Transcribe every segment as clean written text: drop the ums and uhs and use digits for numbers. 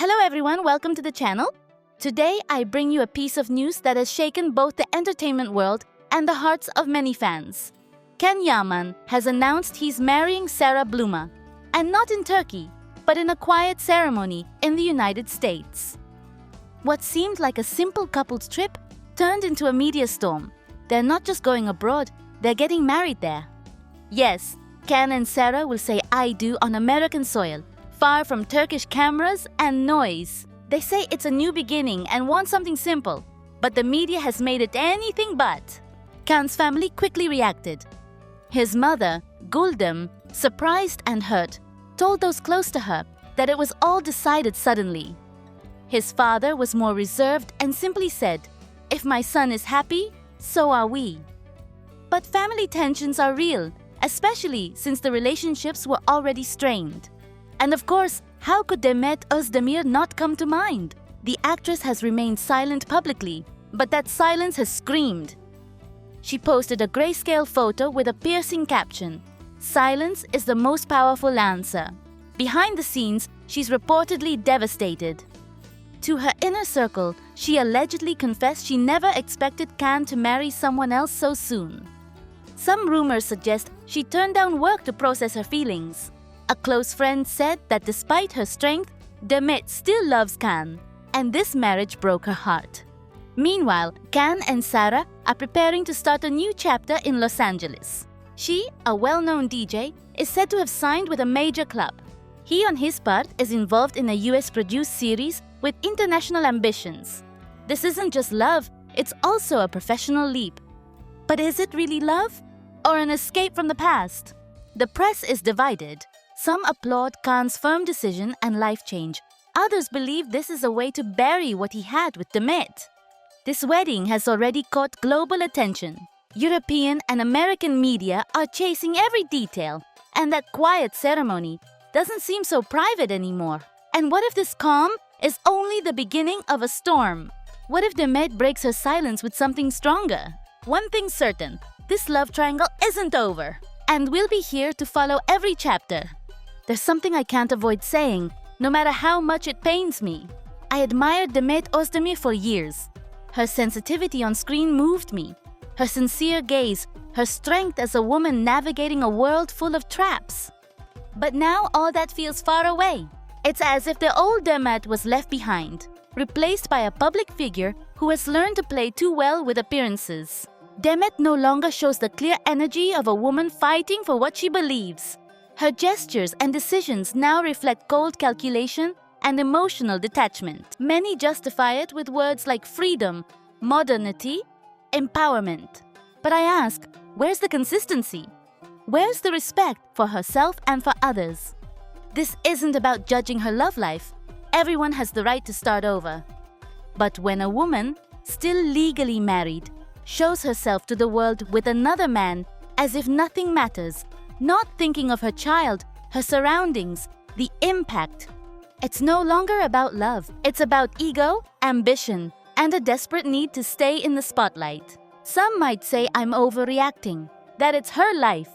Hello everyone, welcome to the channel. Today I bring you a piece of news that has shaken both the entertainment world and the hearts of many fans. Ken Yaman has announced he's marrying Sarah Bluma, and not in Turkey, but in a quiet ceremony in the United States. What seemed like a simple couple's trip turned into a media storm. They're not just going abroad, they're getting married there. Yes, Ken and Sarah will say I do on American soil, far from Turkish cameras and noise. They say it's a new beginning and want something simple, but the media has made it anything but. Ken's family quickly reacted. His mother, Guldem, surprised and hurt, told those close to her that it was all decided suddenly. His father was more reserved and simply said, "If my son is happy, so are we." But family tensions are real, especially since the relationships were already strained. And of course, how could Demet Özdemir not come to mind? The actress has remained silent publicly, but that silence has screamed. She posted a grayscale photo with a piercing caption, "Silence is the most powerful answer." Behind the scenes, she's reportedly devastated. To her inner circle, she allegedly confessed she never expected Ken to marry someone else so soon. Some rumors suggest she turned down work to process her feelings. A close friend said that despite her strength, Demet still loves Ken, and this marriage broke her heart. Meanwhile, Ken and Sarah are preparing to start a new chapter in Los Angeles. She, a well-known DJ, is said to have signed with a major club. He, on his part, is involved in a US-produced series with international ambitions. This isn't just love, it's also a professional leap. But is it really love? Or an escape from the past? The press is divided. Some applaud Ken's firm decision and life change. Others believe this is a way to bury what he had with Demet. This wedding has already caught global attention. European and American media are chasing every detail, and that quiet ceremony doesn't seem so private anymore. And what if this calm is only the beginning of a storm? What if Demet breaks her silence with something stronger? One thing's certain, this love triangle isn't over, and we'll be here to follow every chapter. There's something I can't avoid saying, no matter how much it pains me. I admired Demet Özdemir for years. Her sensitivity on screen moved me. Her sincere gaze, her strength as a woman navigating a world full of traps. But now all that feels far away. It's as if the old Demet was left behind, replaced by a public figure who has learned to play too well with appearances. Demet no longer shows the clear energy of a woman fighting for what she believes. Her gestures and decisions now reflect cold calculation and emotional detachment. Many justify it with words like freedom, modernity, empowerment. But I ask, where's the consistency? Where's the respect for herself and for others? This isn't about judging her love life. Everyone has the right to start over. But when a woman, still legally married, shows herself to the world with another man as if nothing matters, not thinking of her child, her surroundings, the impact. It's no longer about love. It's about ego, ambition, and a desperate need to stay in the spotlight. Some might say I'm overreacting, that it's her life.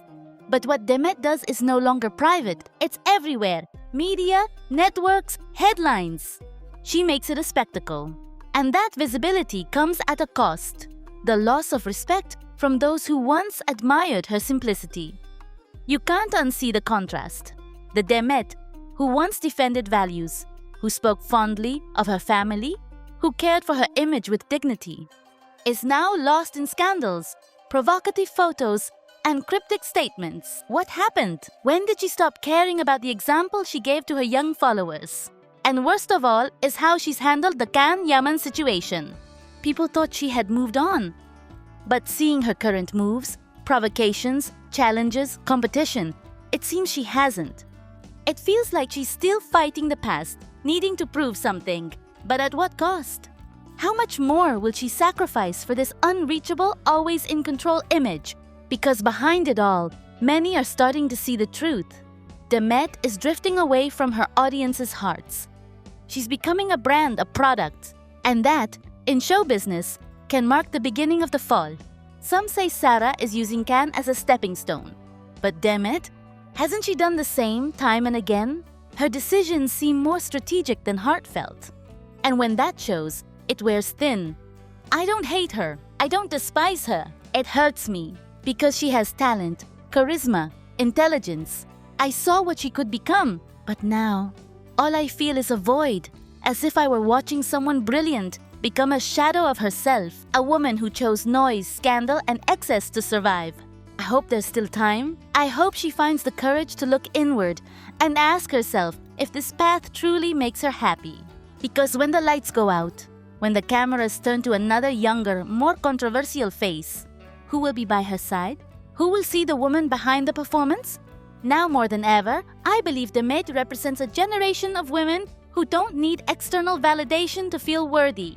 But what Demet does is no longer private. It's everywhere. Media, networks, headlines. She makes it a spectacle. And that visibility comes at a cost. The loss of respect from those who once admired her simplicity. You can't unsee the contrast. The Demet, who once defended values, who spoke fondly of her family, who cared for her image with dignity, is now lost in scandals, provocative photos, and cryptic statements. What happened? When did she stop caring about the example she gave to her young followers? And worst of all is how she's handled the Ken Yaman situation. People thought she had moved on. But seeing her current moves, provocations, challenges, competition, it seems she hasn't. It feels like she's still fighting the past, needing to prove something. But at what cost? How much more will she sacrifice for this unreachable, always in control image? Because behind it all, many are starting to see the truth. Demet is drifting away from her audience's hearts. She's becoming a brand, a product. And that, in show business, can mark the beginning of the fall. Some say Sarah is using Ken as a stepping stone. But Demet, hasn't she done the same time and again? Her decisions seem more strategic than heartfelt. And when that shows, it wears thin. I don't hate her. I don't despise her. It hurts me because she has talent, charisma, intelligence. I saw what she could become, but now all I feel is a void, as if I were watching someone brilliant become a shadow of herself, a woman who chose noise, scandal, and excess to survive. I hope there's still time. I hope she finds the courage to look inward and ask herself if this path truly makes her happy. Because when the lights go out, when the cameras turn to another younger, more controversial face, who will be by her side? Who will see the woman behind the performance? Now more than ever, I believe Demet represents a generation of women who don't need external validation to feel worthy,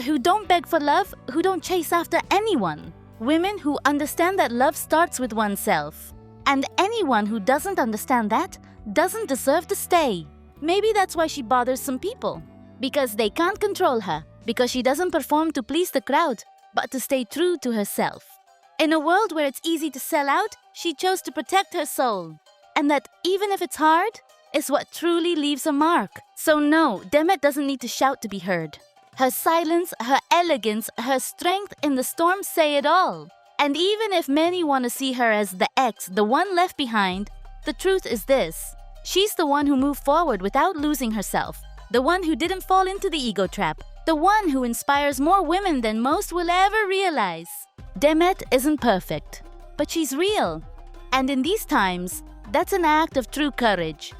who don't beg for love, who don't chase after anyone. Women who understand that love starts with oneself. And anyone who doesn't understand that doesn't deserve to stay. Maybe that's why she bothers some people. Because they can't control her. Because she doesn't perform to please the crowd, but to stay true to herself. In a world where it's easy to sell out, she chose to protect her soul. And that, even if it's hard, is what truly leaves a mark. So no, Demet doesn't need to shout to be heard. Her silence, her elegance, her strength in the storm say it all. And even if many want to see her as the ex, the one left behind, the truth is this. She's the one who moved forward without losing herself. The one who didn't fall into the ego trap. The one who inspires more women than most will ever realize. Demet isn't perfect, but she's real. And in these times, that's an act of true courage.